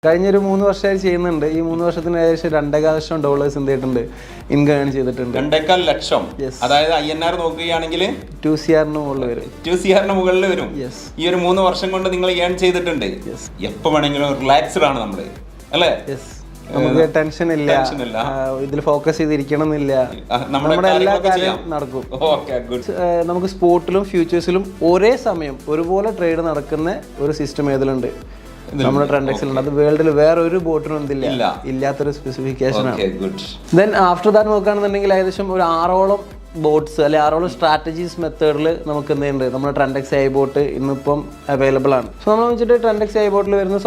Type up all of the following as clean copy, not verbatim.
കഴിഞ്ഞൊരു 3 വർഷമായി ചെയ്യുന്നുണ്ട്. ഈ 3 വർഷത്തിന് ഏകദേശം $2,500 എന്ത് ചെയ്തിട്ടുണ്ട്, ഇൻകം ചെയ്തിട്ടുണ്ട്. 2,4 ലക്ഷം. അതായത് INR നോക്കുകയാണെങ്കിൽ 2 CR മുകളിൽ വരും. 2 CR മുകളിൽ വരും. ഈ ഒരു 3 വർഷം കൊണ്ട് നിങ്ങൾ ഏൺ ചെയ്തിട്ടുണ്ട്. എപ്പോൾ വേണമെങ്കിലും റിലാക്സ്ഡ് ആണ് നമ്മൾ, അല്ലേ? നമുക്ക് ടെൻഷൻ ഇല്ല, ഇതിൽ ഫോക്കസ് ചെയ്തിരിക്കണം എന്നില്ല, നമ്മുടെ എല്ലാ കാര്യവും നടക്കും. നമുക്ക് സ്പോർട്ടിലും ഫ്യൂച്ചേഴ്സിലും ഒരേ സമയം ഒരുപോലെ ട്രേഡ് നടക്കുന്ന ഒരു സിസ്റ്റം ഏതിലുണ്ട്, നമ്മുടെ ട്രാൻസാക്ഷനിലുണ്ട്. അത് വേൾഡിൽ വേറെ ഒരു ബോട്ടിനും എന്തില്ല, ഇല്ലാത്തൊരു സ്പെസിഫിക്കേഷൻ ആണ്. ദെൻ ആഫ്റ്റർ ദാറ്റ് നോക്കുകയാണെന്നുണ്ടെങ്കിൽ ഏകദേശം ഒരു 6ഓളം ബോട്ട്സ് അല്ലെ 6ഓളം സ്ട്രാറ്റജീസ് മെത്തേഡിൽ നമുക്ക് എന്തുണ്ട്, നമ്മുടെ ട്രാൻസാക്സ് AI ബോട്ട് ഇന്നിപ്പം അവൈലബിൾ ആണ്. സോ നമ്മൾ വെച്ചിട്ട് ട്രാൻസാക്സ് AI ബോട്ടിൽ വരുന്ന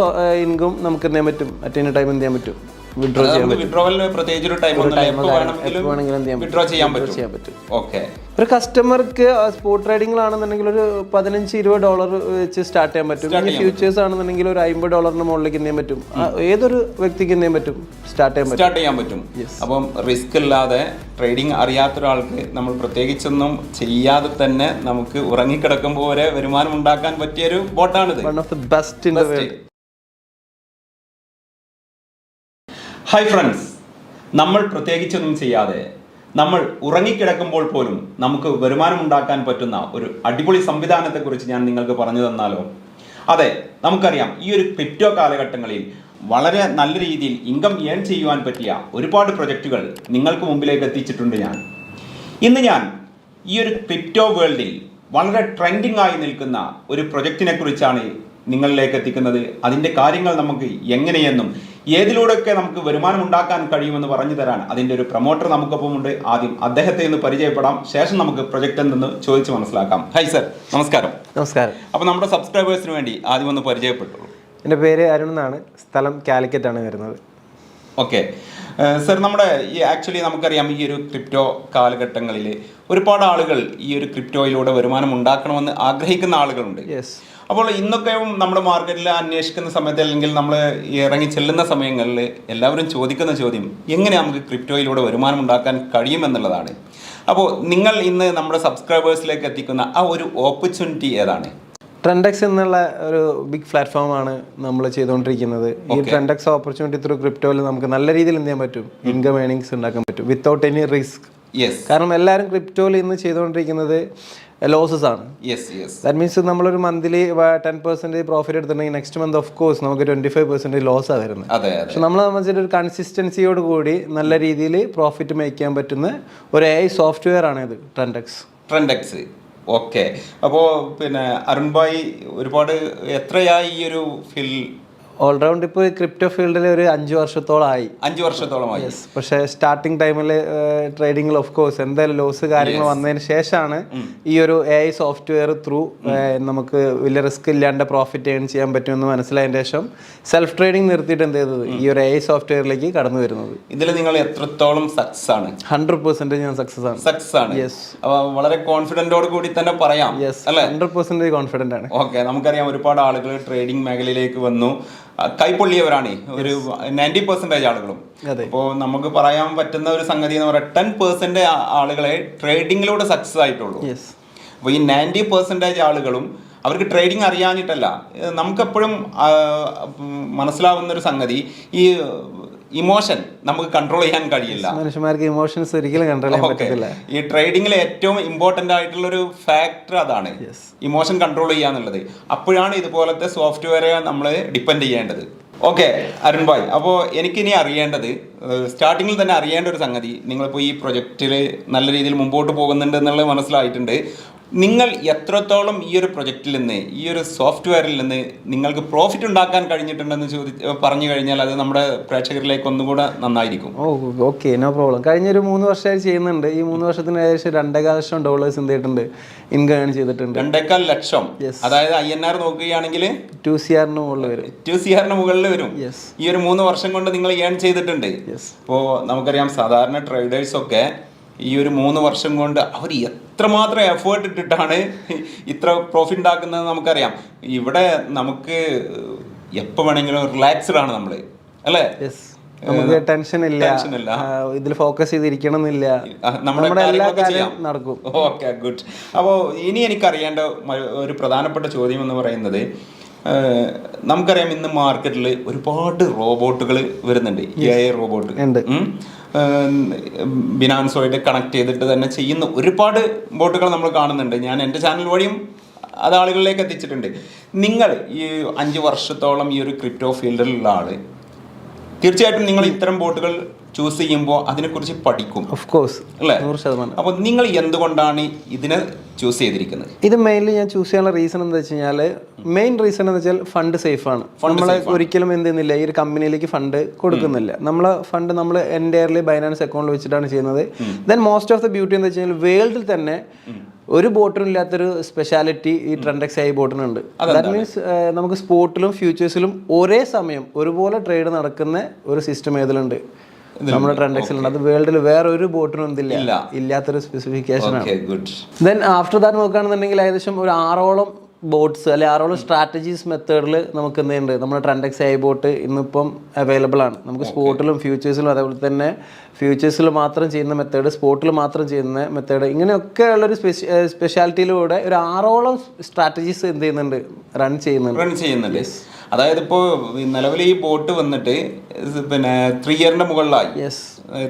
ഇൻകം നമുക്ക് എന്ത് ചെയ്യാൻ പറ്റും, അറ്റ് ടൈം എന്ത് ചെയ്യാൻ പറ്റും, വിഡ്രോ ചെയ്യാൻ പറ്റും. ഒരു കസ്റ്റമർക്ക് സ്പോട്ട് ട്രേഡിംഗിലാണെന്നുണ്ടെങ്കിൽ ഒരു $15-20 വെച്ച് സ്റ്റാർട്ട് ചെയ്യാൻ പറ്റും. ഇനി ഫ്യൂച്ചേഴ്സ് ആണെന്നുണ്ടെങ്കിൽ ഒരു $50 മുകളിലേക്ക് എന്ത് ചെയ്യാൻ പറ്റും, ഏതൊരു വ്യക്തിക്ക് എന്ത് ചെയ്യാൻ പറ്റും, സ്റ്റാർട്ട് ചെയ്യാൻ പറ്റും. അപ്പം റിസ്ക് ഇല്ലാതെ ട്രേഡിംഗ് അറിയാത്ത ഒരാൾക്ക് നമ്മൾ പ്രത്യേകിച്ചൊന്നും ചെയ്യാതെ തന്നെ നമുക്ക് ഉറങ്ങിക്കിടക്കുമ്പോൾ വരെ വരുമാനം ഉണ്ടാക്കാൻ പറ്റിയൊരു ബോട്ടാണിത്. One of the best in the world. Hi friends, നമ്മൾ പ്രത്യേകിച്ചൊന്നും ചെയ്യാതെ നമ്മൾ ഉറങ്ങിക്കിടക്കുമ്പോൾ പോലും നമുക്ക് വരുമാനം ഉണ്ടാക്കാൻ പറ്റുന്ന ഒരു അടിപൊളി സംവിധാനത്തെക്കുറിച്ച് ഞാൻ നിങ്ങൾക്ക് പറഞ്ഞു തന്നാലോ? അതെ, നമുക്കറിയാം ഈ ഒരു ക്രിപ്റ്റോ കാലഘട്ടങ്ങളിൽ വളരെ നല്ല രീതിയിൽ ഇൻകം ഏൺ ചെയ്യുവാൻ പറ്റിയ ഒരുപാട് പ്രൊജക്റ്റുകൾ നിങ്ങൾക്ക് മുമ്പിലേക്ക് എത്തിച്ചിട്ടുണ്ട്. ഇന്ന് ഞാൻ ഈ ഒരു ക്രിപ്റ്റോ വേൾഡിൽ വളരെ ട്രെൻഡിങ് ആയി നിൽക്കുന്ന ഒരു പ്രൊജക്റ്റിനെ കുറിച്ചാണ് നിങ്ങളിലേക്ക് എത്തിക്കുന്നത്. അതിൻ്റെ കാര്യങ്ങൾ നമുക്ക് എങ്ങനെയെന്നും ഏതിലൂടെയൊക്കെ നമുക്ക് വരുമാനം ഉണ്ടാക്കാൻ കഴിയുമെന്ന് പറഞ്ഞു തരാൻ അതിൻ്റെ ഒരു പ്രൊമോട്ടർ നമുക്കൊപ്പം ഉണ്ട്. ആദ്യം അദ്ദേഹത്തെ ഒന്ന് പരിചയപ്പെടാം, ശേഷം നമുക്ക് പ്രൊജക്റ്റിൽ നിന്ന് ചോദിച്ച് മനസ്സിലാക്കാം. ഹായ് സർ, നമസ്കാരം. നമസ്കാരം. അപ്പോൾ നമ്മുടെ സബ്സ്ക്രൈബേഴ്സിന് വേണ്ടി ആദ്യം ഒന്ന് പരിചയപ്പെട്ടുള്ളൂ. എൻ്റെ പേര് അരുൺ എന്നാണ്, സ്ഥലം കാലിക്കറ്റ് ആണ് വരുന്നത്. ഓക്കെ സർ, നമ്മുടെ ആക്ച്വലി നമുക്കറിയാം ഈ ഒരു ക്രിപ്റ്റോ കാലഘട്ടങ്ങളിൽ ഒരുപാട് ആളുകൾ ഈ ഒരു ക്രിപ്റ്റോയിലൂടെ വരുമാനം ഉണ്ടാക്കണമെന്ന് ആഗ്രഹിക്കുന്ന ആളുകളുണ്ട്. അപ്പോൾ ഇന്നൊക്കെ നമ്മുടെ മാർക്കറ്റിൽ അന്വേഷിക്കുന്ന സമയത്ത് അല്ലെങ്കിൽ നമ്മൾ ഇറങ്ങി ചെല്ലുന്ന സമയങ്ങളിൽ എല്ലാവരും ചോദിക്കുന്ന ചോദ്യം എങ്ങനെ നമുക്ക് ക്രിപ്റ്റോയിലൂടെ വരുമാനം ഉണ്ടാക്കാൻ കഴിയുമെന്നുള്ളതാണ്. അപ്പോൾ നിങ്ങൾ ഇന്ന് നമ്മുടെ സബ്സ്ക്രൈബേഴ്സിലേക്ക് എത്തിക്കുന്ന ആ ഒരു ഓപ്പർച്യൂണിറ്റി ഏതാണ്? ട്രെൻഡെക്സ് എന്നുള്ള ഒരു ബിഗ് പ്ലാറ്റ്ഫോമാണ് നമ്മൾ ചെയ്തുകൊണ്ടിരിക്കുന്നത്. ഈ ട്രെൻഡെക്സ് ഓപ്പർച്യൂണിറ്റി ത്രൂ ക്രിപ്റ്റോയിൽ നമുക്ക് നല്ല രീതിയിൽ എന്ത് ചെയ്യാൻ പറ്റും, ഇൻകം ഏണിങ്സ് ഉണ്ടാക്കാൻ പറ്റും വിത്തൗട്ട് എനി റിസ്ക്. കാരണം എല്ലാവരും ക്രിപ്റ്റോയിൽ ഇന്ന് ചെയ്തുകൊണ്ടിരിക്കുന്നത് ലോസസ് ആണ്. ദാറ്റ് മീൻസ് നമ്മളൊരു മന്ത്ലി 10% പ്രോഫിറ്റ് എടുത്തിട്ടുണ്ടെങ്കിൽ നെക്സ്റ്റ് മന്ത് ഓഫ് കോഴ്സ് നമുക്ക് 25% ലോസാണ് വരുന്നത്. പക്ഷെ നമ്മളെ സംബന്ധിച്ചിട്ട് ഒരു കൺസിസ്റ്റൻസിയോട് കൂടി നല്ല രീതിയിൽ പ്രോഫിറ്റ് മേക്ക് ചെയ്യാൻ പറ്റുന്ന ഒരു AI സോഫ്റ്റ്വെയർ ആണ് ഇത് ട്രെൻഡെക്സ്. ഓക്കെ, അപ്പോൾ പിന്നെ അരുൺ ഭായ് ഒരുപാട് എത്രയായി ഈ ഒരു ഓൾറൗണ്ട് ഇപ്പോൾ ക്രിപ്റ്റോ ഫീൽഡിൽ ഒരു 5 വർഷത്തോളമായി. 5 വർഷത്തോളമായി. പക്ഷേ സ്റ്റാർട്ടിങ് ടൈമിൽ ട്രേഡിങ്ങിൽ ഓഫ് കോഴ്സ് എന്തായാലും ലോസ് കാര്യങ്ങൾ വന്നതിന് ശേഷമാണ് ഈ ഒരു AI സോഫ്റ്റ്വെയർ ത്രൂ നമുക്ക് വലിയ റിസ്ക് ഇല്ലാണ്ട് പ്രോഫിറ്റ് ഏൺ ചെയ്യാൻ പറ്റുമെന്ന് മനസ്സിലായതിന് ശേഷം സെൽഫ് ട്രേഡിംഗ് നിർത്തിയിട്ട് എന്ത് ചെയ്തത് ഈ ഒരു AI സോഫ്റ്റ്വെയറിലേക്ക് കടന്നു വരുന്നത്. ഇതിൽ നിങ്ങൾ എത്രത്തോളം സക്സസ് ആണ്? 100% ഞാൻ സക്സസ് ആണ്. വളരെ കോൺഫിഡന്റോട് കൂടി തന്നെ പറയാം, അല്ലേ? 100% കോൺഫിഡന്റ് ആണ്. ഓക്കെ, നമുക്കറിയാം ഒരുപാട് ആളുകൾ ട്രേഡിംഗ് മേഖലയിലേക്ക് വന്നു, കൈപ്പൊള്ളിയവരാണ് ഒരു 90% ആളുകളും. അപ്പോൾ നമുക്ക് പറയാൻ പറ്റുന്ന ഒരു സംഗതി എന്ന് പറയാം 10% ആളുകളെ ട്രേഡിങ്ങിലൂടെ സക്സസ് ആയിട്ടുള്ളൂ. അപ്പോൾ ഈ 90% ആളുകളും അവർക്ക് ട്രേഡിംഗ് അറിയാഞ്ഞിട്ടല്ല. നമുക്കെപ്പോഴും മനസ്സിലാവുന്ന ഒരു സംഗതി ഈ ഇമോഷൻ നമുക്ക് കൺട്രോൾ ചെയ്യാൻ കഴിയില്ല. മനുഷ്യന്മാർക്ക് ഇമോഷൻസ് ഒരിക്കലും കൺട്രോൾ ചെയ്യാൻ പറ്റില്ല. ഈ ട്രേഡിങ്ങിലെ ഏറ്റവും ഇമ്പോർട്ടൻ്റ് ആയിട്ടുള്ള ഒരു ഫാക്ടർ അതാണ്, ഇമോഷൻ കൺട്രോൾ ചെയ്യുക എന്നുള്ളത്. അപ്പോഴാണ് ഇതുപോലത്തെ സോഫ്റ്റ്വെയറെ നമ്മൾ ഡിപ്പെൻഡ് ചെയ്യേണ്ടത്. ഓക്കെ അരുൺ ഭായ്, അപ്പോൾ എനിക്കിനി അറിയേണ്ടത്, സ്റ്റാർട്ടിങ്ങിൽ തന്നെ അറിയേണ്ട ഒരു സംഗതി, നിങ്ങളിപ്പോൾ ഈ പ്രൊജക്റ്റിൽ നല്ല രീതിയിൽ മുമ്പോട്ട് പോകുന്നുണ്ട് എന്നുള്ളത് മനസ്സിലായിട്ടുണ്ട്. നിങ്ങൾ എത്രത്തോളം ഈ ഒരു പ്രൊജക്റ്റിൽ നിന്ന്, ഈ ഒരു സോഫ്റ്റ്വെയറിൽ നിന്ന് നിങ്ങൾക്ക് പ്രോഫിറ്റ് ഉണ്ടാക്കാൻ കഴിഞ്ഞിട്ടുണ്ടെന്ന് പറഞ്ഞു കഴിഞ്ഞാൽ അത് നമ്മുടെ പ്രേക്ഷകരിലേക്ക് ഒന്നുകൂടെ നന്നായിരിക്കും. Okay, no problem. കഴിഞ്ഞൊരു 3 വർഷമായി ചെയ്യുന്നുണ്ട്. ഈ 3 വർഷത്തിന് ഏകദേശം $2,500 എന്ത് ചെയ്തിട്ടുണ്ട്, ഇൻകം ചെയ്തിട്ടുണ്ട്. 2,4 ലക്ഷം. അതായത് INR നോക്കുകയാണെങ്കിൽ 2 CR മുകളിൽ വരും. 2 CR മുകളിൽ വരും. ഈ ഒരു 3 വർഷം കൊണ്ട് നിങ്ങൾ ഏൺ ചെയ്തിട്ടുണ്ട്. ഇപ്പോൾ നമുക്കറിയാം സാധാരണ ട്രേഡേഴ്സൊക്കെ ഈ ഒരു 3 വർഷം കൊണ്ട് അവർ എത്രമാത്രം എഫേർട്ട് ഇട്ടിട്ടാണ് ഇത്ര പ്രോഫിറ്റ് ഉണ്ടാക്കുന്നത് നമുക്കറിയാം. ഇവിടെ നമുക്ക് എപ്പോൾ വേണമെങ്കിലും റിലാക്സ്ഡ് ആണ് നമ്മൾ, അല്ലേ? നമുക്ക് ടെൻഷൻ ഇല്ല, ഇതിൽ ഫോക്കസ് ചെയ്തിരിക്കണം എന്നില്ല, നമ്മുടെ എല്ലാ കാര്യവും നടക്കും. Okay, good. അപ്പോൾ ഇനി എനിക്കറിയേണ്ട ഒരു പ്രധാനപ്പെട്ട ചോദ്യം എന്ന് പറയുന്നത്, നമുക്കറിയാം ഇന്ന് മാർക്കറ്റിൽ ഒരുപാട് റോബോട്ടുകൾ വരുന്നുണ്ട്, AI റോബോട്ട്. ബിനാൻസുമായിട്ട് കണക്ട് ചെയ്തിട്ട് തന്നെ ചെയ്യുന്ന ഒരുപാട് ബോട്ടുകൾ നമ്മൾ കാണുന്നുണ്ട്. ഞാൻ എൻ്റെ ചാനൽ വഴിയും അത് ആളുകളിലേക്ക് എത്തിച്ചിട്ടുണ്ട്. നിങ്ങൾ ഈ 5 വർഷത്തോളം ഈ ഒരു ക്രിപ്റ്റോ ഫീൽഡിലുള്ള ആള്, തീർച്ചയായിട്ടും നിങ്ങൾ ഇത്തരം ബോട്ടുകൾ ചൂസ് ചെയ്യുമ്പോൾ അതിനെക്കുറിച്ച് പഠിക്കും, ഓഫ് കോഴ്സ്, അല്ലേ? 100%. അപ്പോൾ നിങ്ങൾ എന്തുകൊണ്ടാണ് ഇതിനെ ചൂസ് ചെയ്തിരിക്കുന്നത്? ഇത് മെയിൻലി ഞാൻ ചൂസ് ചെയ്യാനുള്ള റീസൺ എന്താ വെച്ച് കഴിഞ്ഞാൽ, മെയിൻ റീസൺ എന്ന് വെച്ചാൽ ഫണ്ട് സേഫ് ആണ്. നമ്മളെ ഒരിക്കലും എന്ത് ചെയ്യുന്നില്ല, ഈ ഒരു കമ്പനിയിലേക്ക് ഫണ്ട് കൊടുക്കുന്നില്ല. നമ്മളെ ഫണ്ട് നമ്മൾ എൻറ്റയർലി ബൈനാൻസ് അക്കൗണ്ടിൽ വെച്ചിട്ടാണ് ചെയ്യുന്നത്. Then most of the beauty എന്ന് വെച്ച് കഴിഞ്ഞാൽ വേൾഡിൽ തന്നെ ഒരു ബോട്ടിനും ഇല്ലാത്തൊരു സ്പെഷ്യാലിറ്റി ഈ ട്രെൻഡെക്സ് AI ബോട്ടിനുണ്ട്. ദാറ്റ് മീൻസ് നമുക്ക് സ്പോട്ടിലും ഫ്യൂച്ചേഴ്സിലും ഒരേ സമയം ഒരുപോലെ ട്രേഡ് നടക്കുന്ന ഒരു സിസ്റ്റം ഏതിലുണ്ട്, നമ്മുടെ ട്രെൻഡെക്സിലുണ്ട്. അത് വേൾഡിൽ വേറെ ഒരു ബോട്ടിനും എന്തില്ല, ഇല്ലാത്തൊരു സ്പെസിഫിക്കേഷൻ ആണ്. ദെൻ ആഫ്റ്റർ ദാറ്റ് നോക്കുകയാണെന്നുണ്ടെങ്കിൽ ഏകദേശം ഒരു 6ഓളം ബോട്ട്സ് അല്ലെ 6ഓളം സ്ട്രാറ്റജീസ് മെത്തേഡിൽ നമുക്ക് എന്തുണ്ട്, നമ്മുടെ ട്രെൻഡെക്സ് AI ബോട്ട് ഇന്നിപ്പം അവൈലബിൾ ആണ്. നമുക്ക് സ്പോട്ടിലും ഫ്യൂച്ചേഴ്സിലും, അതേപോലെ തന്നെ ഫ്യൂച്ചേഴ്സിൽ മാത്രം ചെയ്യുന്ന മെത്തേഡ്, സ്പോട്ടിൽ മാത്രം ചെയ്യുന്ന മെത്തേഡ്, ഇങ്ങനെയൊക്കെ ഉള്ളൊരു സ്പെഷ്യാലിറ്റിയിലൂടെ ഒരു 6ഓളം സ്ട്രാറ്റജീസ് എന്ത് ചെയ്യുന്നുണ്ട്, റൺ ചെയ്യുന്നുണ്ട്. അതായത് ഇപ്പോൾ നിലവിൽ ഈ ബോട്ട് വന്നിട്ട് പിന്നെ 3 ഇയറിന്റെ മുകളിലായി.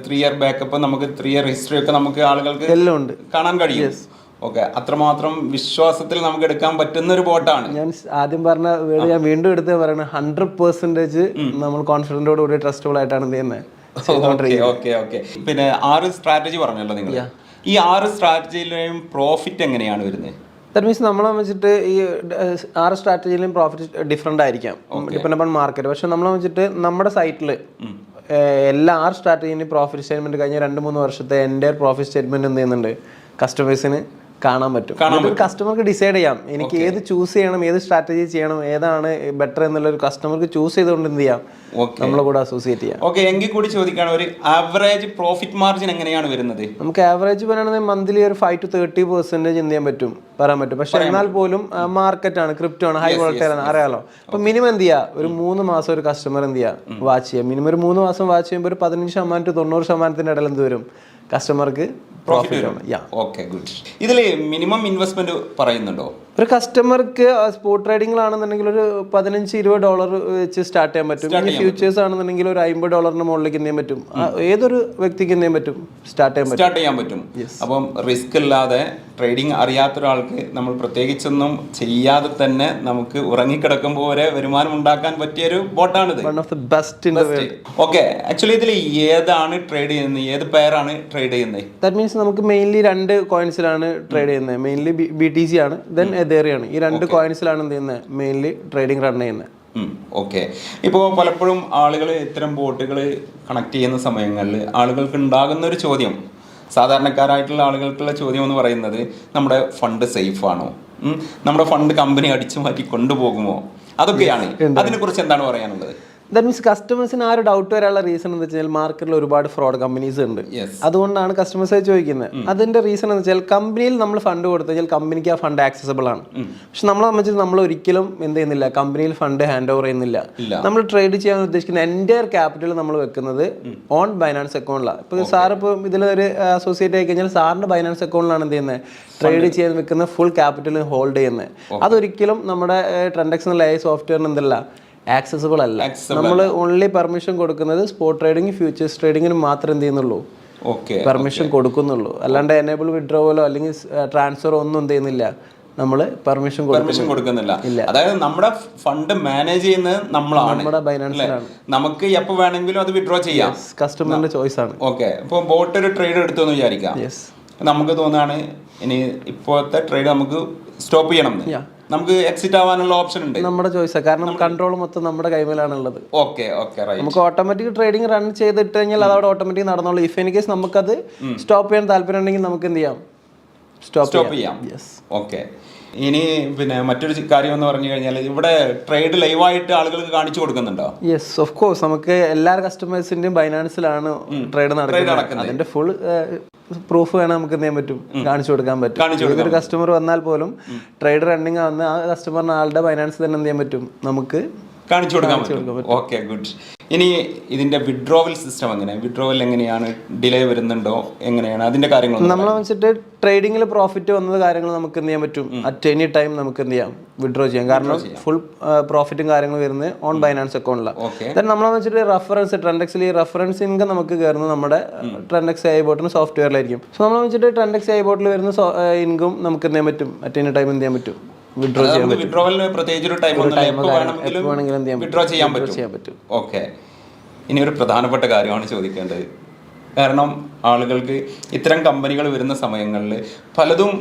3 ഇയർ ബാക്കപ്പ്, നമുക്ക് 3 ഇയർ ഹിസ്റ്ററി ഒക്കെ നമുക്ക് ആളുകൾക്ക് എല്ലാം ഉണ്ട്, കാണാൻ കഴിയും. ഓക്കെ, അത്രമാത്രം വിശ്വാസത്തിൽ നമുക്ക് എടുക്കാൻ പറ്റുന്ന ഒരു ബോട്ടാണ്. ഞാൻ ആദ്യം പറഞ്ഞ വേർഡ് ഞാൻ വീണ്ടും എടുത്ത് പറയണത്, 100% നമ്മൾ കോൺഫിഡൻറ്റോട് കൂടി ട്രസ്റ്റബിൾ ആയിട്ടാണ് എന്ത് ചെയ്യുന്നത്. പിന്നെ 6 സ്ട്രാറ്റജി പറഞ്ഞല്ലോ നിങ്ങൾ. ഈ 6 സ്ട്രാറ്റജിയിലെയും പ്രോഫിറ്റ് എങ്ങനെയാണ് വരുന്നത്? ദാറ്റ് മീൻസ് നമ്മളെ വെച്ചിട്ട് ഈ 6 സ്ട്രാറ്റജിയിലും പ്രോഫിറ്റ് ഡിഫറെൻ്റ് ആയിരിക്കാം, ഡിപ്പെൻഡ് അപ്പോൺ മാർക്കറ്റ്. പക്ഷെ നമ്മളെ വെച്ചിട്ട് നമ്മുടെ സൈറ്റിൽ എല്ലാ 6 സ്ട്രാറ്റജിൻ്റെയും പ്രോഫിറ്റ് സ്റ്റേറ്റ്മെൻറ്റ് കഴിഞ്ഞ 2-3 വർഷത്തെ എൻ്റെ പ്രോഫിറ്റ് സ്റ്റേറ്റ്മെൻറ്റ് എന്ത് ചെയ്യുന്നുണ്ട്, കസ്റ്റമേഴ്സിന് കാണാൻ പറ്റും. കസ്റ്റമർക്ക് ഡിസൈഡ് ചെയ്യാം എനിക്ക് ഏത് ചൂസ് ചെയ്യണം, ഏത് സ്ട്രാറ്റജി ചെയ്യണം, ഏതാണ് ബെറ്റർ എന്നുള്ള ഒരു കസ്റ്റമർക്ക് ചൂസ് ചെയ്തുകൊണ്ട് എന്ത് ചെയ്യാം, നമ്മളെ കൂടെ അസോസിയേറ്റ് ചെയ്യാം. ഓക്കെ, എങ്കിൽ കൂടി ചോദിക്കുകയാണ്, ഒരു ആവറേജ് പ്രോഫിറ്റ് മാർജിൻ എങ്ങനെയാണ് വരുന്നത്? നമുക്ക് ആവറേജ് പറയുകയാണെങ്കിൽ മന്ത്ലി ഒരു 5 to 30% എന്ത് ചെയ്യാൻ പറ്റും, പറയാൻ പറ്റും. പക്ഷെ എന്നാൽ പോലും മാർക്കറ്റാണ്, ക്രിപ്റ്റോ ആണ്, ഹൈ വോളറ്റൈൽ ആണ്, അറിയാലോ. അപ്പൊ മിനിമം എന്ത് ചെയ്യുക, ഒരു 3 മാസം ഒരു കസ്റ്റമർ എന്ത് ചെയ്യുക, വാച്ച് ചെയ്യുക. മിനിമം ഒരു 3 മാസം വാച്ച് ചെയ്യുമ്പോൾ ഒരു 15% to 90% ഇടയിൽ എന്ത് വരും, കസ്റ്റമർക്ക് പ്രോഫിറ്റ് ആണ്. Okay, good. ഇതില് മിനിമം ഇൻവെസ്റ്റ്മെന്റ് പറയുന്നുണ്ടോ? ഒരു കസ്റ്റമർക്ക് സ്പോട്ട് ട്രേഡിംഗിലാണെന്നുണ്ടെങ്കിൽ ഒരു $15-20 വെച്ച് സ്റ്റാർട്ട് ചെയ്യാൻ പറ്റും. ഇനി ഫ്യൂച്ചേഴ്സ് ആണെന്നുണ്ടെങ്കിൽ ഒരു $50 മുകളിലേക്ക് എന്ത് ചെയ്യാൻ പറ്റും, ഏതൊരു വ്യക്തിക്ക് എന്ത് ചെയ്യാൻ പറ്റും, സ്റ്റാർട്ട് ചെയ്യാൻ പറ്റും. അപ്പം റിസ്ക് ഇല്ലാതെ ട്രേഡിംഗ് അറിയാത്ത ഒരാൾക്ക് നമ്മൾ പ്രത്യേകിച്ചൊന്നും ചെയ്യാതെ തന്നെ നമുക്ക് ഉറങ്ങിക്കിടക്കുമ്പോൾ വരെ വരുമാനം ഉണ്ടാക്കാൻ പറ്റിയ ഒരു ബോട്ടാണിത്. One of the best in the world. Okay, actually ഇതിൽ ഏതാണ് ട്രേഡ് ചെയ്യുന്നത്, ഏത് പെയറാണ് ട്രേഡ് ചെയ്യുന്നത്? ദാറ്റ് മീൻസ് നമുക്ക് മെയിൻലി 2 കോയിൻസിലാണ് ട്രേഡ് ചെയ്യുന്നത്. മെയിൻലി BTC ആണ്, ദെൻ എതേറിയാണ്. ഈ 2 കോയിൻസിലാണ് എന്ത് ചെയ്യുന്നത്, മെയിൻലി ട്രേഡിംഗ് റൺ ചെയ്യുന്നത്. ഓക്കെ, ഇപ്പോൾ പലപ്പോഴും ആളുകൾ ഇത്തരം ബോട്ടുകൾ കണക്ട് ചെയ്യുന്ന സമയങ്ങളിൽ ആളുകൾക്ക് ഉണ്ടാകുന്ന ഒരു ചോദ്യം, സാധാരണക്കാരായിട്ടുള്ള ആളുകൾക്കുള്ള ചോദ്യം എന്ന് പറയുന്നത്, നമ്മുടെ ഫണ്ട് സേഫ് ആണോ, നമ്മുടെ ഫണ്ട് കമ്പനി അടിച്ചു മാറ്റി കൊണ്ടുപോകുമോ, അതൊക്കെയാണ്. അതിനെക്കുറിച്ച് എന്താണ് പറയാനുള്ളത്? ദാറ്റ് മീൻസ് കസ്റ്റമേഴ്സിന് ആ ഒരു ഡൗട്ട് വരാനുള്ള റീസൺ എന്ന് വെച്ചാൽ മാർക്കറ്റിൽ ഒരുപാട് ഫ്രോഡ് കമ്പനീസ് ഉണ്ട്. അതുകൊണ്ടാണ് കസ്റ്റമേഴ്സ് ചോദിക്കുന്നത്. അതിന്റെ റീസൺ എന്ന് വെച്ചാൽ കമ്പനിയിൽ നമ്മൾ ഫണ്ട് കൊടുത്തു കഴിഞ്ഞാൽ കമ്പനിക്ക് ആ ഫണ്ട് ആക്സസബിൾ ആണ്. പക്ഷെ നമ്മളെ സംബന്ധിച്ച് നമ്മൾ ഒരിക്കലും എന്ത് ചെയ്യുന്നില്ല, കമ്പനിയിൽ ഫണ്ട് ഹാൻഡ് ഓവർ ചെയ്യുന്നില്ല. നമ്മൾ ട്രേഡ് ചെയ്യാൻ ഉദ്ദേശിക്കുന്ന എൻ്റയർ ക്യാപിറ്റൽ നമ്മൾ വെക്കുന്നത് ഓൺ ബൈനാൻസ് അക്കൗണ്ടിലാണ്. ഇപ്പോൾ സാർ ഇപ്പോൾ ഇതിലൊരു അസോസിയേറ്റ് ആയി കഴിഞ്ഞാൽ സാറിന്റെ ബൈനാൻസ് അക്കൗണ്ടിലാണ് എന്ത് ചെയ്യുന്നത്, ട്രേഡ് ചെയ്യാൻ വെക്കുന്ന ഫുൾ ക്യാപിറ്റൽ ഹോൾഡ് ചെയ്യുന്നത്. അതൊരിക്കലും നമ്മുടെ ട്രെൻഡെക്സ് എന്നുള്ള സോഫ്റ്റ്വെയറിന് എന്തല്ല, ആക്സസിബിൾ അല്ല. നമ്മൾ ഓൺലി പെർമിഷൻ കൊടുക്കുന്നത് സ്പോട്ട് ട്രേഡിംഗ്, ഫ്യൂച്ചേഴ്സ് ട്രേഡിങ്ങിന് മാത്രം എന്ത് ചെയ്യുന്നുള്ളൂ, പെർമിഷൻ കൊടുക്കുന്നുള്ളൂ. അല്ലാണ്ട് എനേബിൾ വിഡ്രോവലോ അല്ലെങ്കിൽ ട്രാൻസ്ഫറോ ഒന്നും എന്ത് ചെയ്യുന്നില്ല, നമ്മൾ പെർമിഷൻ കൊടുക്കുന്നില്ല. അതായത് നമ്മുടെ ഫണ്ട് മാനേജ് ചെയ്യുന്നത് നമ്മളാണ്, നമ്മുടെ ബൈനാൻസിലാണ്. നമുക്ക് എപ്പോൾ വേണമെങ്കിലും അത് വിഡ്രോ ചെയ്യാം, കസ്റ്റമറിന്റെ ചോയ്സ് ആണ്. ഓക്കെ, ഇപ്പോൾ ബോട്ട് ഒരു ട്രേഡ് എടുത്തു എന്ന് വിചാരിക്കാം, നമുക്ക് തോന്നുകയാണ് ഇനി ഇപ്പോഴത്തെ ട്രേഡ് നമുക്ക് സ്റ്റോപ്പ് ചെയ്യണം, നമുക്ക് എക്സിറ്റ് ആവാനുള്ള ഓപ്ഷൻ ഉണ്ട്, നമ്മുടെ ചോയ്സ്. കാരണം കൺട്രോൾ മൊത്തം നമ്മുടെ കൈമേലാണുള്ളത്. ഓക്കെ, നമുക്ക് ഓട്ടോമാറ്റിക് ട്രേഡിംഗ് റൺ ചെയ്തിട്ട് കഴിഞ്ഞാൽ അത് അവിടെ ഓട്ടോമാറ്റിക് നടന്നോളൂ. ഇഫ് ഇൻ കേസ് നമുക്കത് സ്റ്റോപ്പ് ചെയ്യാൻ താല്പര്യം ഉണ്ടെങ്കിൽ നമുക്ക് എന്ത് ചെയ്യാം, സ്റ്റോപ്പ് ചെയ്യാം. ഓക്കെ, ഇനി പിന്നെ മറ്റൊരു കാര്യം എന്ന് പറഞ്ഞു കഴിഞ്ഞാൽ ഇവിടെ ട്രേഡ് ലൈവായിട്ട് ആളുകൾക്ക് കാണിച്ചു കൊടുക്കുന്നുണ്ടോ? Yes, of course. നമുക്ക് എല്ലാ കസ്റ്റമേഴ്സിന്റെയും ബൈനാൻസിലാണ് ട്രേഡ് നടക്കുന്നത്. അതിന്റെ ഫുൾ പ്രൂഫ് വേണം നമുക്ക് എന്ത് ചെയ്യാൻ പറ്റും, കാണിച്ചു കൊടുക്കാൻ പറ്റും. ഏതൊരു കസ്റ്റമർ വന്നാൽ പോലും ട്രേഡ് റണ്ണിങ് ആവുന്ന ആ കസ്റ്റമറിന് ആളുടെ ബൈനാൻസ് തന്നെ എന്ത് ചെയ്യാൻ പറ്റും, നമുക്ക് കാണിച്ചു കൊടുക്കാൻ പറ്റും. Okay, good. ഇനി ഇതിന്റെ വിഡ്രോവൽ സിസ്റ്റം എങ്ങനെയാണ് ഡിലേ വരുന്നുണ്ടോ, എങ്ങനെയാണ് അതിന്റെ കാര്യങ്ങൾ? നമ്മളെ വെച്ചിട്ട് ട്രേഡിംഗിൽ പ്രോഫിറ്റ് വന്നത് കാര്യങ്ങൾ നമുക്ക് എന്ത് ചെയ്യാൻ പറ്റും, അറ്റ് എനി ടൈം നമുക്ക് എന്ത് ചെയ്യാം, വിഡ്രോ ചെയ്യാം. കാരണം ഫുൾ പ്രോഫിറ്റും കാര്യങ്ങളും വരുന്നത് ഓൺ ബൈനാൻസ് അക്കൗണ്ടിലാണ്. നമ്മളെ വെച്ചിട്ട് റെഫറൻസ് ട്രെൻഡെക്സിൽ ഈ റെഫറൻസ് ഇൻകം നമുക്ക് കയറുന്നത് നമ്മുടെ ട്രെൻഡെക്സ് AI ബോട്ടിന് സോഫ്റ്റ്വെയറിലായിരിക്കും. സോ നമ്മളെ വെച്ചിട്ട് ട്രെൻഡെക്സ് AI ബോട്ടിൽ വരുന്ന ഇൻകം നമുക്ക് എന്ത് ചെയ്യാൻ പറ്റും, അറ്റ് എനി ടൈം എന്ത് ചെയ്യാൻ പറ്റും, വിഡ്രോ ചെയ്യാൻ പറ്റും. വിഡ്രോ ചെയ്യാൻ പറ്റും. ഓക്കെ. ഇനി ഒരു പ്രധാനപ്പെട്ട കാര്യമാണ് ചോദിക്കേണ്ടത്. കാരണം ആളുകൾക്ക് ഇത്തരം കമ്പനികൾ വരുന്ന സമയങ്ങളിൽ പലതും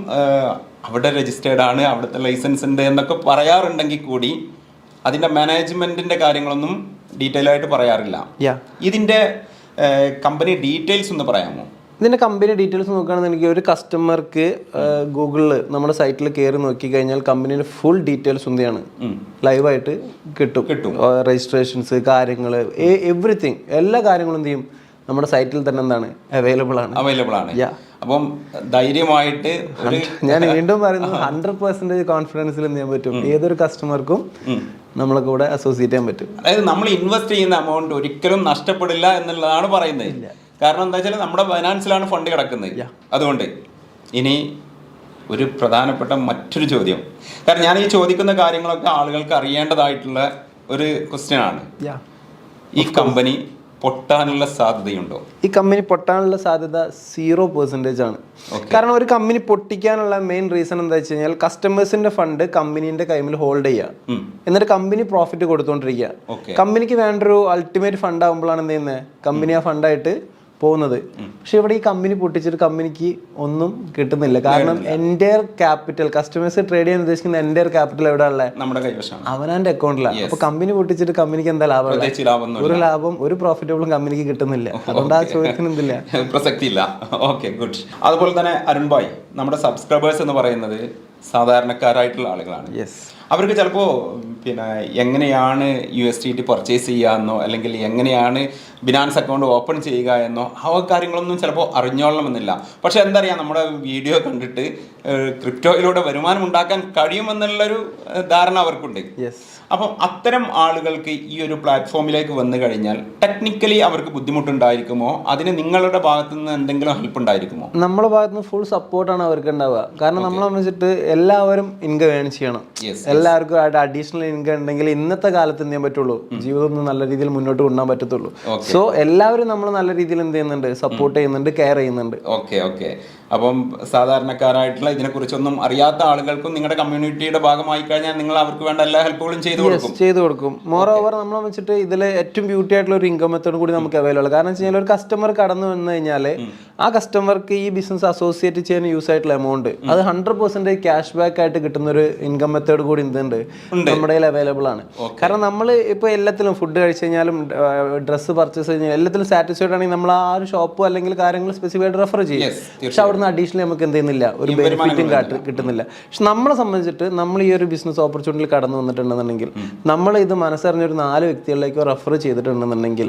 അവിടെ രജിസ്റ്റേർഡ് ആണ്, അവിടുത്തെ ലൈസൻസ് ഉണ്ട് എന്നൊക്കെ പറയാറുണ്ടെങ്കിൽ കൂടി അതിൻ്റെ മാനേജ്മെൻറ്റിൻ്റെ കാര്യങ്ങളൊന്നും ഡീറ്റെയിൽ ആയിട്ട് പറയാറില്ല. ഇതിൻ്റെ കമ്പനി ഡീറ്റെയിൽസ് ഒന്ന് പറയാമോ? ഇതിൻ്റെ കമ്പനി ഡീറ്റെയിൽസ് നോക്കുകയാണെന്നുണ്ടെങ്കിൽ ഒരു കസ്റ്റമർക്ക് ഗൂഗിളിൽ നമ്മുടെ സൈറ്റിൽ കയറി നോക്കിക്കഴിഞ്ഞാൽ കമ്പനിയുടെ ഫുൾ ഡീറ്റെയിൽസ് എന്താണ് ലൈവായിട്ട് കിട്ടും. രജിസ്ട്രേഷൻസ്, കാര്യങ്ങൾ, എവറിത്തിങ്, എല്ലാ കാര്യങ്ങളും എന്ത് ചെയ്യും നമ്മുടെ സൈറ്റിൽ തന്നെ എന്താണ് അവൈലബിൾ ആണ്. അപ്പം ധൈര്യമായിട്ട് ഞാൻ വീണ്ടും പറയുന്നത് 100% കോൺഫിഡൻസിൽ എന്ത് ചെയ്യാൻ പറ്റും, ഏതൊരു കസ്റ്റമർക്കും നമ്മളെ കൂടെ അസോസിയേറ്റ് ചെയ്യാൻ പറ്റും. അതായത് നമ്മൾ ഇൻവെസ്റ്റ് ചെയ്യുന്ന എമൗണ്ട് ഒരിക്കലും നഷ്ടപ്പെടില്ല എന്നുള്ളതാണ് പറയുന്നത്. കാരണം എന്താ വെച്ചാൽ നമ്മുടെ ഫൈനാൻസിലാണ് ഫണ്ട് കിടക്കുന്നത്. അതുകൊണ്ട് ഇനി ഒരു പ്രധാനപ്പെട്ട മറ്റൊരു ചോദ്യം, കാരണം ഞാൻ ഈ ചോദിക്കുന്ന കാര്യങ്ങളൊക്കെ ആളുകൾക്ക് അറിയേണ്ടതായിട്ടുള്ള ഒരു ക്വസ്റ്റ്യൻ ആണ്. ഈ കമ്പനി പൊട്ടാനുള്ള സാധ്യതയുണ്ടോ? ഈ കമ്പനി പൊട്ടാനുള്ള സാധ്യത 0% ആണ്. കാരണം ഒരു കമ്പനി പൊട്ടിക്കാനുള്ള മെയിൻ റീസൺ എന്താ വെച്ച് കഴിഞ്ഞാൽ കസ്റ്റമേഴ്സിന്റെ ഫണ്ട് കമ്പനീന്റെ കൈമിൽ ഹോൾഡ് ചെയ്യുക, എന്നിട്ട് കമ്പനി പ്രോഫിറ്റ് കൊടുത്തോണ്ടിരിക്കുക. കമ്പനിക്ക് വേണ്ട ഒരു അൾട്ടിമേറ്റ് ഫണ്ട് ആകുമ്പോഴാണ് എന്ത് ചെയ്യുന്നത്, കമ്പനി ആ ഫണ്ടായിട്ട് പോകുന്നത്. പക്ഷെ ഇവിടെ ഈ കമ്പനി പൊട്ടിച്ചിട്ട് കമ്പനിക്ക് ഒന്നും കിട്ടുന്നില്ല. കാരണം എൻ്റെയർ ക്യാപിറ്റൽ, കസ്റ്റമേഴ്സ് ട്രേഡ് ചെയ്യാൻ ഉദ്ദേശിക്കുന്ന എൻ്റെയർ ക്യാപിറ്റൽ എവിടെ ഉള്ളത്, നമ്മുടെ കൈവശമാണ്, അവനാന്റെ അക്കൗണ്ടിലാണ്. അപ്പൊ കമ്പനി പൊട്ടിച്ചിട്ട് കമ്പനിക്ക് എന്താ ലാഭം? ഒരു ലാഭം, ഒരു പ്രോഫിറ്റബിളും കമ്പനിക്ക് കിട്ടുന്നില്ല. അതുകൊണ്ട് ആ ചോദ്യത്തിന് എന്തില്ല, പ്രസക്തി ഇല്ല. Okay, good. അതുപോലെ തന്നെ അരുൺ ഭായ്, നമ്മുടെ സബ്സ്ക്രൈബേഴ്സ് എന്ന് പറയുന്നത് സാധാരണക്കാരായിട്ടുള്ള ആളുകളാണ്. അവർക്ക് ചിലപ്പോൾ എങ്ങനെയാണ് USDT പർച്ചേസ് ചെയ്യാമെന്നോ അല്ലെങ്കിൽ എങ്ങനെയാണ് ബിനാൻസ് അക്കൗണ്ട് ഓപ്പൺ ചെയ്യുക എന്നോ ആ കാര്യങ്ങളൊന്നും ചിലപ്പോൾ അറിഞ്ഞോളണമെന്നില്ല. പക്ഷെ എന്താ പറയുക, നമ്മുടെ വീഡിയോ കണ്ടിട്ട് ക്രിപ്റ്റോയിലൂടെ വരുമാനം ഉണ്ടാക്കാൻ കഴിയുമെന്നുള്ളൊരു ധാരണ അവർക്കുണ്ട്. അപ്പം അത്തരം ആളുകൾക്ക് ഈ ഒരു പ്ലാറ്റ്ഫോമിലേക്ക് വന്നു കഴിഞ്ഞാൽ ടെക്നിക്കലി അവർക്ക് ബുദ്ധിമുട്ടുണ്ടായിരിക്കുമോ? അതിന് നിങ്ങളുടെ ഭാഗത്തു നിന്ന് എന്തെങ്കിലും ഹെൽപ്പ് ഉണ്ടായിരിക്കുമോ? നമ്മുടെ ഭാഗത്ത് നിന്ന് ഫുൾ സപ്പോർട്ടാണ് അവർക്ക് ഉണ്ടാവുക. കാരണം നമ്മളെ വെച്ചിട്ട് എല്ലാവരും ഇൻകം ഏൺ ചെയ്യണം. എല്ലാവർക്കും അഡീഷണൽ ഇൻകം ഉണ്ടെങ്കിൽ ഇന്നത്തെ കാലത്ത് എന്ത് ചെയ്യാൻ പറ്റുള്ളൂ, ജീവിതം നല്ല രീതിയിൽ മുന്നോട്ട് കൊണ്ടുപോകാൻ പറ്റത്തുള്ളൂ. സോ എല്ലാവരും നമ്മൾ നല്ല രീതിയിൽ എന്ത് ചെയ്യുന്നുണ്ട്, സപ്പോർട്ട് ചെയ്യുന്നുണ്ട്, കെയർ ചെയ്യുന്നുണ്ട്. ഓക്കെ. അപ്പം സാധാരണക്കാരായിട്ടുള്ള ഇതിനെക്കുറിച്ചൊന്നും അറിയാത്ത ആളുകൾക്കും നിങ്ങളുടെ കമ്മ്യൂണിറ്റിയുടെ ഭാഗമായി കഴിഞ്ഞാൽ നിങ്ങൾ അവർക്ക് വേണ്ട എല്ലാ ഹെൽപ്പുകളും ചെയ്തു കൊടുക്കും. മോർ ഓവർ നമ്മളെ വെച്ചിട്ട് ഇതിൽ ഏറ്റവും ബ്യൂട്ടി ആയിട്ടുള്ള ഒരു ഇൻകം മെത്തേഡ് കൂടി നമുക്ക് അവൈലബിൾ. കാരണം വെച്ച് കഴിഞ്ഞാൽ ഒരു കസ്റ്റമർ കടന്നു വന്നു കഴിഞ്ഞാൽ ആ കസ്റ്റമർക്ക് ഈ ബിസിനസ് അസോസിയേറ്റ് ചെയ്യാൻ യൂസ് ആയിട്ടുള്ള എമൗണ്ട് അത് 100% ക്യാഷ് ബാക്ക് ആയിട്ട് കിട്ടുന്ന ഒരു ഇൻകം മെത്തേഡ് കൂടി എന്തുണ്ട് നമ്മുടെ കയ്യിൽ അവൈലബിൾ ആണ്. കാരണം നമ്മൾ ഇപ്പോൾ എല്ലാത്തിലും ഫുഡ് കഴിച്ചു കഴിഞ്ഞാലും ഡ്രസ്സ് പർച്ചേസ് കഴിഞ്ഞാൽ എല്ലാത്തിലും സാറ്റിസ്ഫൈഡ് ആണെങ്കിൽ നമ്മൾ ആ ഒരു ഷോപ്പോ അല്ലെങ്കിൽ കാര്യങ്ങൾ സ്പെസിഫൈ ആയിട്ട് റെഫർ ചെയ്യും. പക്ഷെ അവിടുന്ന് അഡീഷണൽ നമുക്ക് എന്ത് ചെയ്യുന്നില്ല, ഒരു ബെനിഫിറ്റും കിട്ടുന്നില്ല. പക്ഷെ നമ്മളെ സംബന്ധിച്ചിട്ട് നമ്മൾ ഈ ഒരു ബിസിനസ് ഓപ്പർച്യൂണിറ്റിയിൽ കടന്നു വന്നിട്ടുണ്ടെന്നുണ്ടെങ്കിൽ നമ്മൾ ഇത് മനസ്സറിഞ്ഞൊരു 4 വ്യക്തികളിലേക്കോ റെഫർ ചെയ്തിട്ടുണ്ടെന്നുണ്ടെങ്കിൽ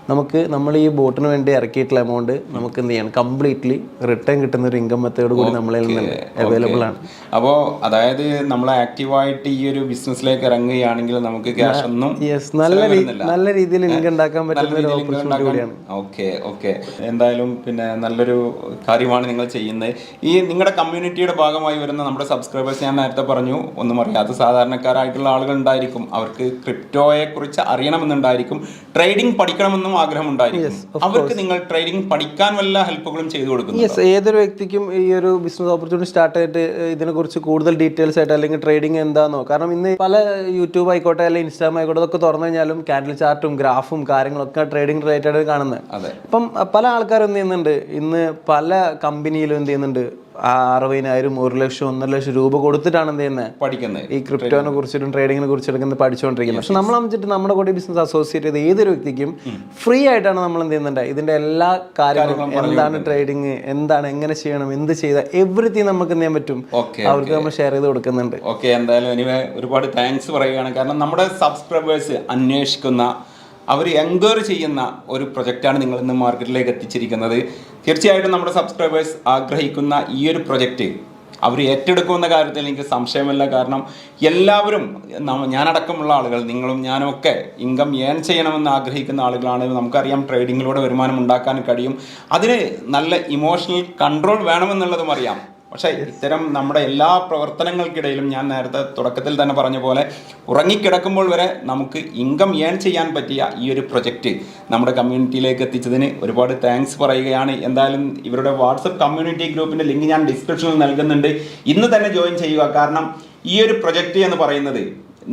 നമുക്ക് നമ്മൾ ഈ ബോട്ടിന് വേണ്ടി ഇറക്കിയിട്ടുള്ള എമൗണ്ട് നമുക്ക് എന്ത് ചെയ്യണം, കംപ്ലീറ്റ്ലി റിട്ടേൺ കിട്ടുന്ന ഒരു ഇൻകം മെത്തേഡ് കൂടി നമ്മളെ അവൈലബിൾ ആണ്. അപ്പോൾ അതായത് നമ്മൾ ആക്റ്റീവായിട്ട് ഈ ഒരു ബിസിനസ്സിലേക്ക് ഇറങ്ങുകയാണെങ്കിൽ നമുക്ക് ക്യാഷ് ഒന്നും നല്ല രീതിയിൽ ഇൻകം ഉണ്ടാക്കാൻ പറ്റുന്ന ഒരു ഓപ്പർച്യൂണിറ്റി കൂടിയാണ്. ഓക്കെ. എന്തായാലും നല്ലൊരു കാര്യമാണ് നിങ്ങൾ ചെയ്യുന്നത്. ഈ നിങ്ങളുടെ കമ്മ്യൂണിറ്റിയുടെ ഭാഗമായി വരുന്ന നമ്മുടെ സബ്സ്ക്രൈബേഴ്സ്, ഞാൻ നേരത്തെ പറഞ്ഞു, ഒന്നും അറിയാത്ത സാധാരണക്കാരായിട്ടുള്ള ആളുകൾ ഉണ്ടായിരിക്കും. അവർക്ക് ക്രിപ്റ്റോയെ കുറിച്ച് അറിയണമെന്നുണ്ടായിരിക്കും, ട്രേഡിംഗ് പഠിക്കണമെന്നും ആഗ്രഹമുണ്ടായിരിക്കും. അവർക്ക് നിങ്ങൾ ട്രേഡിംഗ് പഠിക്കാൻ വല്ല ഹെൽപ്പുകളും ചെയ്തു കൊടുക്കുന്നു? ഏതൊരു വ്യക്തിക്കും ഈ ഒരു ബിസിനസ് ഓപ്പർച്യൂണിറ്റി സ്റ്റാർട്ട് ആയിട്ട് ഇതിനെക്കുറിച്ച് കൂടുതൽ ഡീറ്റെയിൽസ് ആയിട്ട് അല്ലെങ്കിൽ ട്രേഡിംഗ് എന്താണെന്നോ, കാരണം ഇന്ന് പല യൂട്യൂബ് ആയിക്കോട്ടെ അല്ലെങ്കിൽ ഇൻസ്റ്റാഗ്രാം ആയിക്കോട്ടെ അതൊക്കെ തുറന്നു കഴിഞ്ഞാലും ക്യാൻഡിൽ ചാർട്ടും ഗ്രാഫും കാര്യങ്ങളൊക്കെ ട്രേഡിംഗ് റിലേറ്റഡ് കാണുന്നത്. അപ്പം പല ആൾക്കാരും എന്ത് ചെയ്യുന്നുണ്ട്, ഇന്ന് പല കമ്പനിയിലും എന്ത് ചെയ്യുന്നുണ്ട്, 60,000, 1 ലക്ഷം, 1.5 ലക്ഷം രൂപ കൊടുത്തിട്ടാണ് എന്ത് ചെയ്യുന്നത്, പഠിക്കുന്നത്. ഈ ക്രിപ്റ്റോനെ കുറിച്ചിട്ടും ട്രേഡിങ്ങിനെ കുറിച്ചെടുക്കുന്നത് പഠിച്ചുകൊണ്ടിരിക്കുന്നത്. പക്ഷെ നമ്മൾ വെച്ചിട്ട് നമ്മുടെ കൂടെ ബിസിനസ് അസോസിയേറ്റ് ചെയ്ത് ഏതൊരു വ്യക്തിക്കും ഫ്രീ ആയിട്ടാണ് നമ്മൾ എന്ത് ചെയ്യുന്നുണ്ട്, ഇതിന്റെ എല്ലാ കാര്യങ്ങളും, എന്താണ് ട്രേഡിങ്, എന്താണ്, എങ്ങനെ ചെയ്യണം, എന്ത് ചെയ്താൽ എവറിത്തിങ് നമുക്ക് എന്ത് ചെയ്യാൻ പറ്റും, അവർക്ക് നമ്മൾ ഷെയർ ചെയ്ത് കൊടുക്കുന്നുണ്ട്. ഓക്കെ, എന്തായാലും ഒരുപാട് താങ്ക്സ് പറയുകയാണ്. കാരണം നമ്മുടെ സബ്സ്ക്രൈബേഴ്സ് അന്വേഷിക്കുന്ന, അവർ എൻക്വയറി ചെയ്യുന്ന ഒരു പ്രൊജക്റ്റാണ് നിങ്ങൾ ഇന്ന് മാർക്കറ്റിലേക്ക് എത്തിച്ചിരിക്കുന്നത്. തീർച്ചയായിട്ടും നമ്മുടെ സബ്സ്ക്രൈബേഴ്സ് ആഗ്രഹിക്കുന്ന ഈ ഒരു പ്രൊജക്റ്റ് അവർ ഏറ്റെടുക്കുമെന്ന കാര്യത്തിൽ എനിക്ക് സംശയമില്ല. കാരണം എല്ലാവരും ഞാനടക്കമുള്ള ആളുകൾ, നിങ്ങളും ഞാനും ഒക്കെ ഇൻകം ഏൺ ചെയ്യണമെന്ന് ആഗ്രഹിക്കുന്ന ആളുകളാണ്. നമുക്കറിയാം ട്രേഡിങ്ങിലൂടെ വരുമാനം ഉണ്ടാക്കാൻ കഴിയും. അതിന് നല്ല ഇമോഷണൽ കൺട്രോൾ വേണമെന്നുള്ളതും അറിയാം. പക്ഷേ ഇത്തരം നമ്മുടെ എല്ലാ പ്രവർത്തനങ്ങൾക്കിടയിലും ഞാൻ നേരത്തെ തുടക്കത്തിൽ തന്നെ പറഞ്ഞ പോലെ ഉറങ്ങിക്കിടക്കുമ്പോൾ വരെ നമുക്ക് ഇൻകം ഏൺ ചെയ്യാൻ പറ്റിയ ഈ ഒരു പ്രൊജക്റ്റ് നമ്മുടെ കമ്മ്യൂണിറ്റിയിലേക്ക് എത്തിച്ചതിന് ഒരുപാട് താങ്ക്സ് പറയുകയാണ്. എന്തായാലും ഇവരുടെ വാട്സപ്പ് കമ്മ്യൂണിറ്റി ഗ്രൂപ്പിൻ്റെ ലിങ്ക് ഞാൻ ഡിസ്ക്രിപ്ഷനിൽ നൽകുന്നുണ്ട്. ഇന്ന് തന്നെ ജോയിൻ ചെയ്യുക. കാരണം ഈ ഒരു പ്രൊജക്റ്റ് എന്ന് പറയുന്നത്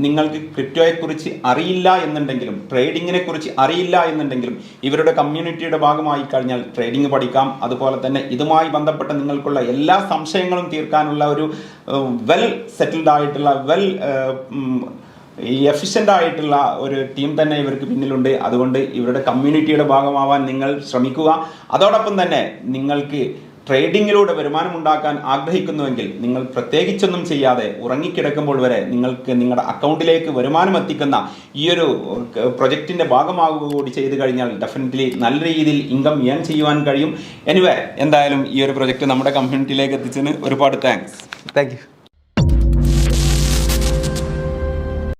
നിങ്ങൾക്ക് ക്രിപ്റ്റോയെക്കുറിച്ച് അറിയില്ല എന്നുണ്ടെങ്കിലും ട്രേഡിങ്ങിനെ കുറിച്ച് അറിയില്ല എന്നുണ്ടെങ്കിലും ഇവരുടെ കമ്മ്യൂണിറ്റിയുടെ ഭാഗമായി കഴിഞ്ഞാൽ ട്രേഡിംഗ് പഠിക്കാം. അതുപോലെ തന്നെ ഇതുമായി ബന്ധപ്പെട്ട നിങ്ങൾക്കുള്ള എല്ലാ സംശയങ്ങളും തീർക്കാനുള്ള ഒരു വെൽ സെറ്റിൽഡ് ആയിട്ടുള്ള എഫിഷ്യൻ്റ് ആയിട്ടുള്ള ഒരു ടീം തന്നെ ഇവർക്ക് പിന്നിലുണ്ട്. അതുകൊണ്ട് ഇവരുടെ കമ്മ്യൂണിറ്റിയുടെ ഭാഗമാവാൻ നിങ്ങൾ ശ്രമിക്കുക. അതോടൊപ്പം തന്നെ നിങ്ങൾക്ക് ട്രേഡിങ്ങിലൂടെ വരുമാനം ഉണ്ടാക്കാൻ ആഗ്രഹിക്കുന്നുവെങ്കിൽ നിങ്ങൾ പ്രത്യേകിച്ചൊന്നും ചെയ്യാതെ ഉറങ്ങിക്കിടക്കുമ്പോൾ വരെ നിങ്ങൾക്ക് നിങ്ങളുടെ അക്കൗണ്ടിലേക്ക് വരുമാനം എത്തിക്കുന്ന ഈ ഒരു പ്രൊജക്റ്റിൻ്റെ ഭാഗമാകുക കൂടി ചെയ്തു കഴിഞ്ഞാൽ ഡെഫിനറ്റ്ലി നല്ല രീതിയിൽ ഇൻകം ഏൺ ചെയ്യുവാൻ കഴിയും. എനിവേ, എന്തായാലും ഈ ഒരു പ്രൊജക്റ്റ് നമ്മുടെ കമ്മ്യൂണിറ്റിയിലേക്ക് എത്തിച്ചതിന് ഒരുപാട് താങ്ക്സ്. Thank you.